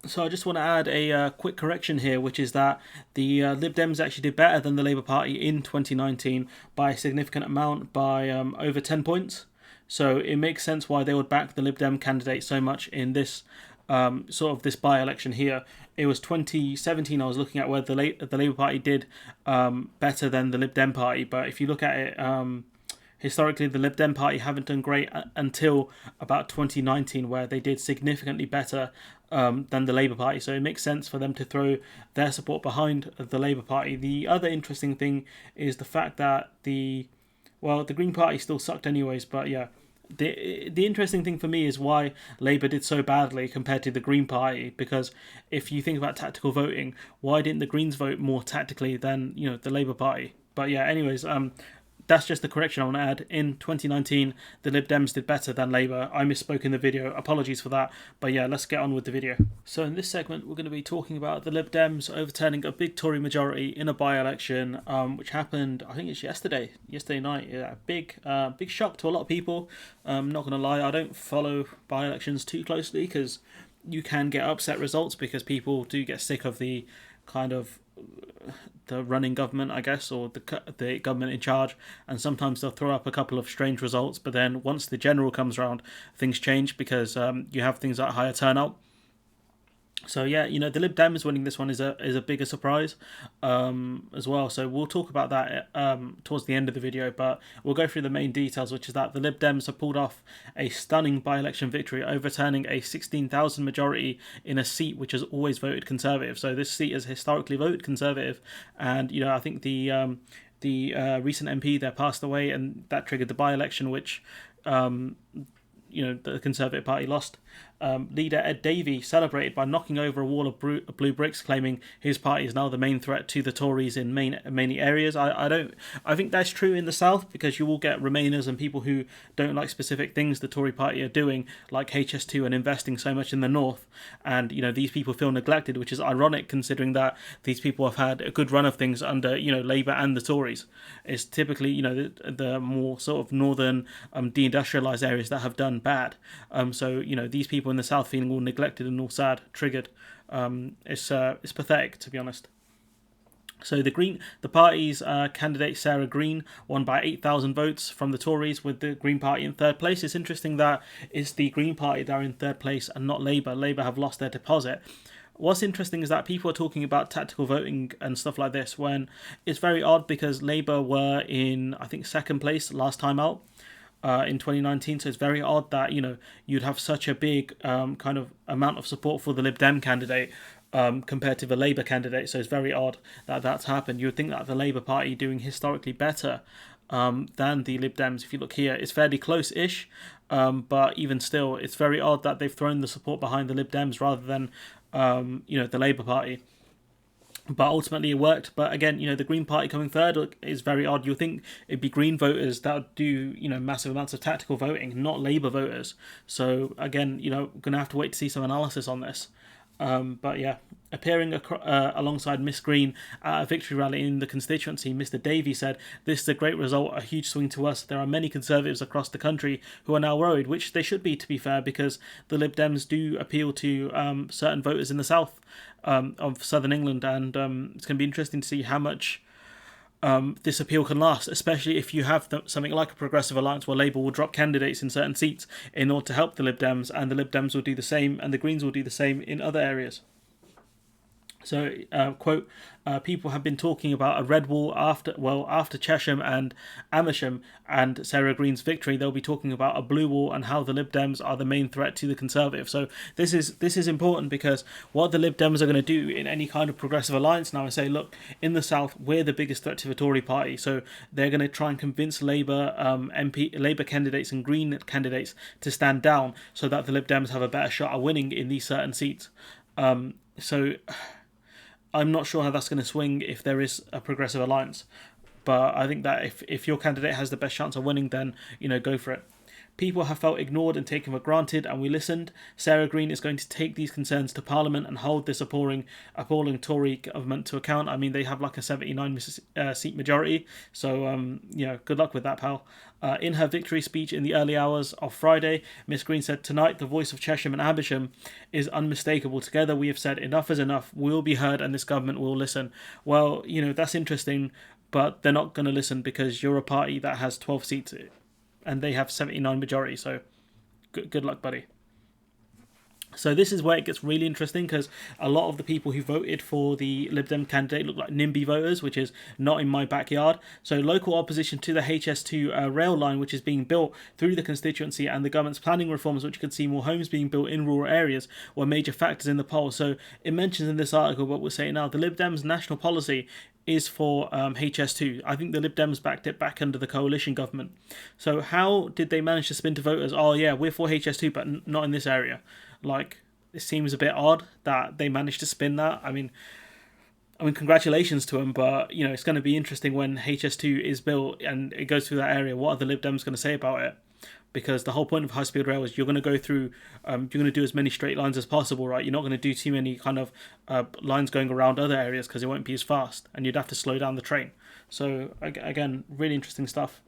So I just want to add a quick correction here, which is that the Lib Dems actually did better than the Labour Party in 2019 by a significant amount, by over 10 points. So it makes sense why they would back the Lib Dem candidate so much in this sort of this by-election here. It was 2017 I was looking at where the Labour Party did better than the Lib Dem Party, but if you look at it historically, the Lib Dem Party haven't done great until about 2019, where they did significantly better than the Labour Party. So it makes sense for them to throw their support behind the Labour Party. The other interesting thing is the fact that the Green Party still sucked anyways, but yeah. The interesting thing for me is why Labour did so badly compared to the Green Party, because if you think about tactical voting, why didn't the Greens vote more tactically than the Labour Party? But yeah, anyways, that's just the correction I want to add. In 2019, the Lib Dems did better than Labour. I misspoke in the video. Apologies for that. But yeah, let's get on with the video. So in this segment, we're going to be talking about the Lib Dems overturning a big Tory majority in a by-election, which happened, I think it's yesterday night. Yeah, big shock to a lot of people. Not going to lie, I don't follow by-elections too closely because you can get upset results because people do get sick of the kind of the running government, I guess, or the government in charge, and sometimes they'll throw up a couple of strange results, but then once the general comes around, things change because you have things like higher turnout. So yeah, the Lib Dems winning this one is a bigger surprise as well. So we'll talk about that towards the end of the video, but we'll go through the main details, which is that the Lib Dems have pulled off a stunning by-election victory, overturning a 16,000 majority in a seat which has always voted Conservative. So this seat has historically voted Conservative, and I think the recent MP there passed away, and that triggered the by-election, which the Conservative Party lost. Leader Ed Davey celebrated by knocking over a wall of blue bricks, claiming his party is now the main threat to the Tories in many areas. I think that's true in the South, because you will get Remainers and people who don't like specific things the Tory party are doing, like HS2 and investing so much in the North. And these people feel neglected, which is ironic considering that these people have had a good run of things under Labour and the Tories. It's typically the more sort of northern deindustrialised areas that have done bad. So these people in the South feeling all neglected and all sad, triggered. It's pathetic, to be honest. So the party's candidate Sarah Green won by 8,000 votes from the Tories, with the Green Party in third place. It's interesting that it's the Green Party that are in third place and not Labour. Labour have lost their deposit. What's interesting is that people are talking about tactical voting and stuff like this when it's very odd, because Labour were in, I think, second place last time out. In 2019, so it's very odd that you'd have such a big kind of amount of support for the Lib Dem candidate compared to the Labour candidate. So it's very odd that that's happened. You would think that the Labour Party doing historically better than the Lib Dems. If you look here, it's fairly close-ish, but even still, it's very odd that they've thrown the support behind the Lib Dems rather than the Labour Party. But ultimately it worked. But again, the Green Party coming third is very odd. You'd think it'd be Green voters that would do, massive amounts of tactical voting, not Labour voters. So again, going to have to wait to see some analysis on this. But yeah, appearing alongside Miss Green at a victory rally in the constituency, Mr. Davey said, "This is a great result, a huge swing to us. There are many Conservatives across the country who are now worried," which they should be, to be fair, because the Lib Dems do appeal to certain voters in the south of southern England, and it's going to be interesting to see how much this appeal can last, especially if you have something like a progressive alliance where Labour will drop candidates in certain seats in order to help the Lib Dems, and the Lib Dems will do the same, and the Greens will do the same in other areas. So, quote, people have been talking about a red wall after Chesham and Amersham and Sarah Green's victory. They'll be talking about a blue wall and how the Lib Dems are the main threat to the Conservative. So this is important, because what the Lib Dems are going to do in any kind of progressive alliance now is say, look, in the South, we're the biggest threat to the Tory party. So they're going to try and convince Labour Labour candidates and Green candidates to stand down so that the Lib Dems have a better shot at winning in these certain seats. So I'm not sure how that's going to swing if there is a progressive alliance. But I think that if your candidate has the best chance of winning, then, go for it. People have felt ignored and taken for granted, and we listened. Sarah Green is going to take these concerns to Parliament and hold this appalling Tory government to account. I mean, they have like a 79 seat majority, so good luck with that, pal. In her victory speech in the early hours of Friday, Miss Green said, "Tonight, the voice of Chesham and Amersham is unmistakable. Together, we have said enough is enough. We will be heard, and this government will listen." Well, that's interesting, but they're not going to listen because you're a party that has 12 seats, and they have 79 majority. So, good luck, buddy. So this is where it gets really interesting, because a lot of the people who voted for the Lib Dem candidate look like NIMBY voters, which is not in my backyard. So local opposition to the HS2 rail line, which is being built through the constituency, and the government's planning reforms, which could see more homes being built in rural areas, were major factors in the poll. So it mentions in this article what we're saying now. The Lib Dems' national policy is for HS2. I think the Lib Dems backed it back under the coalition government. So how did they manage to spin to voters, oh yeah, we're for HS2, but not in this area? Like, it seems a bit odd that they managed to spin that. I mean, congratulations to them, but it's going to be interesting when HS2 is built and it goes through that area. What are the Lib Dems going to say about it? Because the whole point of high-speed rail is you're going to go through, you're going to do as many straight lines as possible, right? You're not going to do too many kind of lines going around other areas because it won't be as fast, and you'd have to slow down the train. So again, really interesting stuff.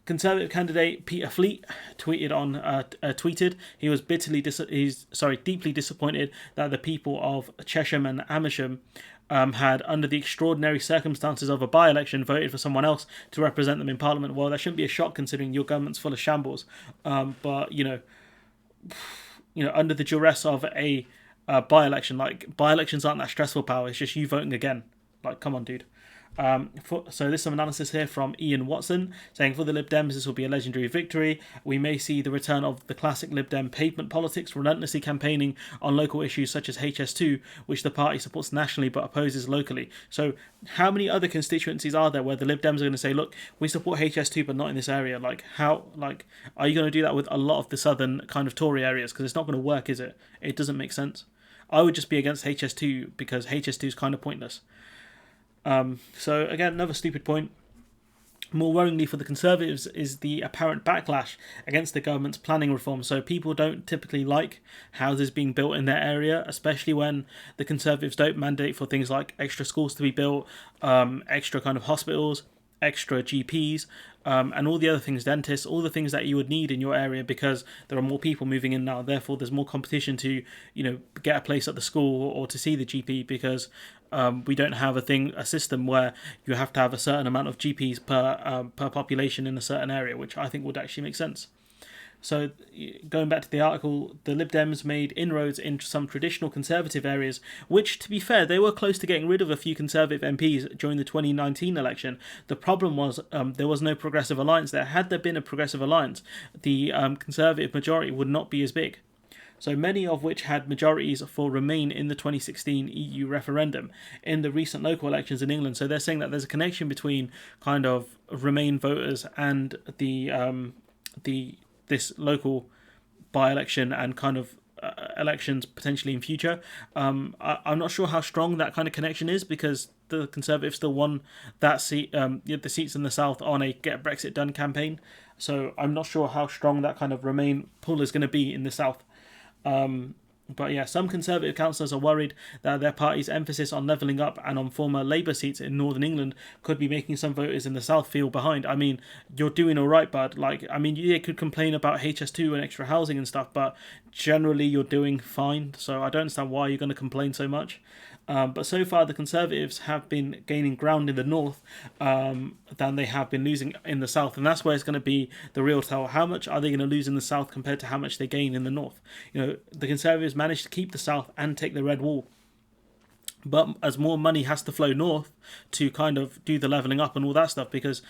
Conservative candidate Peter Fleet tweeted he was deeply disappointed that the people of Chesham and Amersham had, under the extraordinary circumstances of a by-election, voted for someone else to represent them in Parliament. Well, that shouldn't be a shock considering your government's full of shambles. But under the duress of a by-election, like, by-elections aren't that stressful, power. It's just you voting again. Like, come on, dude. So there's some analysis here from Ian Watson saying, for the Lib Dems this will be a legendary victory. We may see the return of the classic Lib Dem pavement politics, relentlessly campaigning on local issues such as HS2, which the party supports nationally but opposes locally. So how many other constituencies are there where the Lib Dems are going to say, look, we support HS2 but not in this area? Like, how, like, are you going to do that with a lot of the southern kind of Tory areas? Because it's not going to work, is it? It doesn't make sense. I would just be against HS2 because HS2 is kind of pointless. So again, another stupid point. More worryingly for the Conservatives is the apparent backlash against the government's planning reform. So people don't typically like houses being built in their area, especially when the Conservatives don't mandate for things like extra schools to be built, extra kind of hospitals, extra GPs, and all the other things, dentists, all the things that you would need in your area, because there are more people moving in now. Therefore, there's more competition to, get a place at the school or to see the GP, because we don't have a system where you have to have a certain amount of GPs per population in a certain area, which I think would actually make sense. So going back to the article, the Lib Dems made inroads into some traditional Conservative areas, which, to be fair, they were close to getting rid of a few Conservative MPs during the 2019 election. The problem was there was no Progressive Alliance there. Had there been a Progressive Alliance, the Conservative majority would not be as big. So many of which had majorities for Remain in the 2016 EU referendum in the recent local elections in England. So they're saying that there's a connection between kind of Remain voters and this local by-election and kind of elections potentially in future. I'm not sure how strong that kind of connection is, because the Conservatives still won that seat, the seats in the South on a Get Brexit Done campaign. So I'm not sure how strong that kind of Remain pull is going to be in the South. But yeah, some Conservative councillors are worried that their party's emphasis on levelling up and on former Labour seats in Northern England could be making some voters in the South feel behind. I mean, you're doing all right, bud. You could complain about HS2 and extra housing and stuff, but generally you're doing fine. So I don't understand why you're going to complain so much. But so far, the Conservatives have been gaining ground in the north than they have been losing in the south. And that's where it's going to be the real tell. How much are they going to lose in the south compared to how much they gain in the north? The Conservatives managed to keep the south and take the red wall. But as more money has to flow north to kind of do the levelling up and all that stuff, because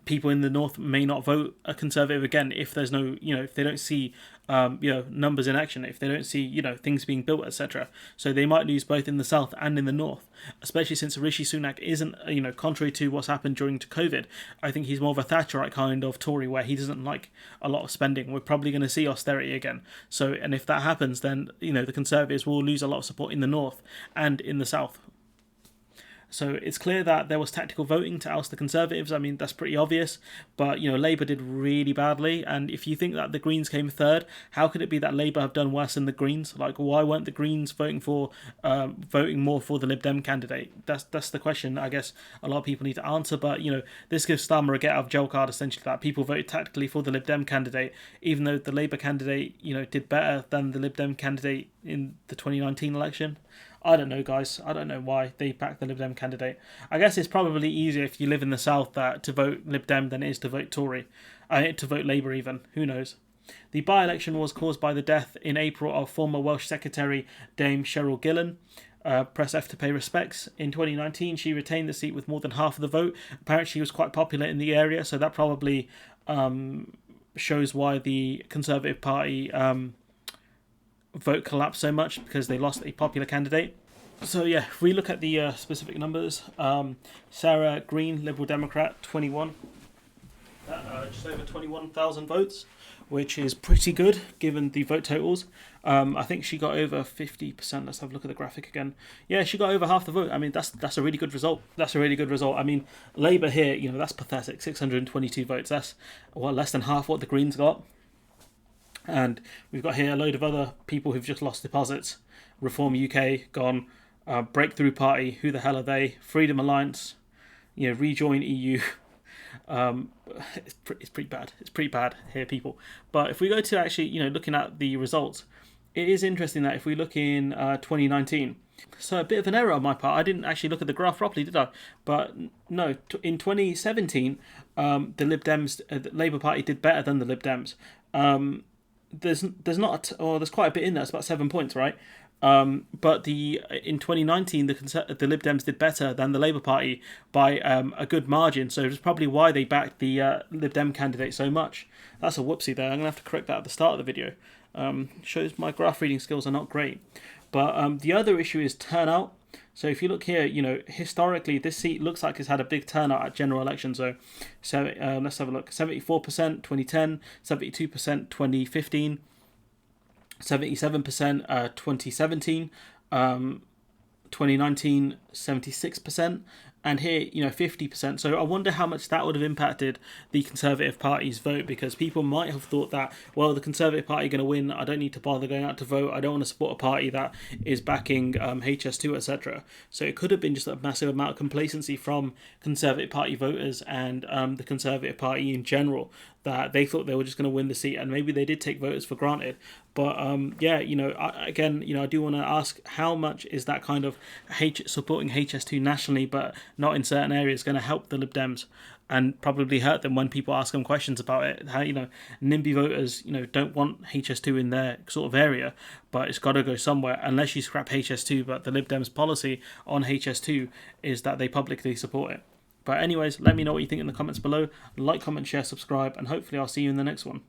people in the north may not vote a Conservative again if there's no, if they don't see, numbers in action, if they don't see, things being built, etc. So they might lose both in the south and in the north, especially since Rishi Sunak isn't, contrary to what's happened during COVID, I think he's more of a Thatcherite kind of Tory where he doesn't like a lot of spending. We're probably going to see austerity again. So, and if that happens, then, the Conservatives will lose a lot of support in the north and in the south. So it's clear that there was tactical voting to oust the Conservatives. I mean, that's pretty obvious. But, Labour did really badly. And if you think that the Greens came third, how could it be that Labour have done worse than the Greens? Like, why weren't the Greens voting more for the Lib Dem candidate? That's the question I guess a lot of people need to answer. But, this gives Starmer a get out of jail card, essentially, that people voted tactically for the Lib Dem candidate, even though the Labour candidate, did better than the Lib Dem candidate in the 2019 election. I don't know, guys. I don't know why they backed the Lib Dem candidate. I guess it's probably easier if you live in the South to vote Lib Dem than it is to vote Tory. To vote Labour even. Who knows? The by-election was caused by the death in April of former Welsh Secretary Dame Cheryl Gillan. Press F to pay respects. In 2019, she retained the seat with more than half of the vote. Apparently, she was quite popular in the area, so that probably shows why the Conservative Party vote collapsed so much, because they lost a popular candidate. So yeah, if we look at the specific numbers, Sarah Green, Liberal Democrat, 21, just over 21,000 votes, which is pretty good given the vote totals. I think she got over 50%. Let's have a look at the graphic again. Yeah, she got over half the vote. I mean, that's a really good result. That's a really good result. I mean, Labour here, that's pathetic. 622 votes. That's less than half what the Greens got. And we've got here a load of other people who've just lost deposits. Reform UK, gone. Breakthrough Party, who the hell are they? Freedom Alliance, Rejoin EU. It's pretty bad. It's pretty bad here, people. But if we go to actually, looking at the results, it is interesting that if we look in 2019, so a bit of an error on my part. I didn't actually look at the graph properly, did I? But no, in 2017, the Lib Dems, the Labour Party did better than the Lib Dems. There's quite a bit in there. It's about 7 points, right? But in 2019, the Lib Dems did better than the Labour Party by a good margin. So it's probably why they backed the Lib Dem candidate so much. That's a whoopsie there. I'm gonna have to correct that at the start of the video. Shows my graph reading skills are not great. But the other issue is turnout. So if you look here, historically, this seat looks like it's had a big turnout at general elections. So let's have a look. 74% 2010, 72% 2015, 77% 2017, 2019 76%, and here 50%. So I wonder how much that would have impacted the Conservative Party's vote, because people might have thought that, well, the Conservative Party are going to win, I don't need to bother going out to vote, I don't want to support a party that is backing HS2, etc. So it could have been just a massive amount of complacency from Conservative Party voters and the Conservative Party in general, that they thought they were just going to win the seat, and maybe they did take voters for granted. But I do want to ask, how much is that kind of supporting HS2 nationally but not in certain areas going to help the Lib Dems and probably hurt them when people ask them questions about it? How NIMBY voters don't want HS2 in their sort of area, but it's got to go somewhere unless you scrap HS2. But the Lib Dems policy on HS2 is that they publicly support it. But anyways, let me know what you think in the comments below. Like, comment, share, subscribe, and hopefully I'll see you in the next one.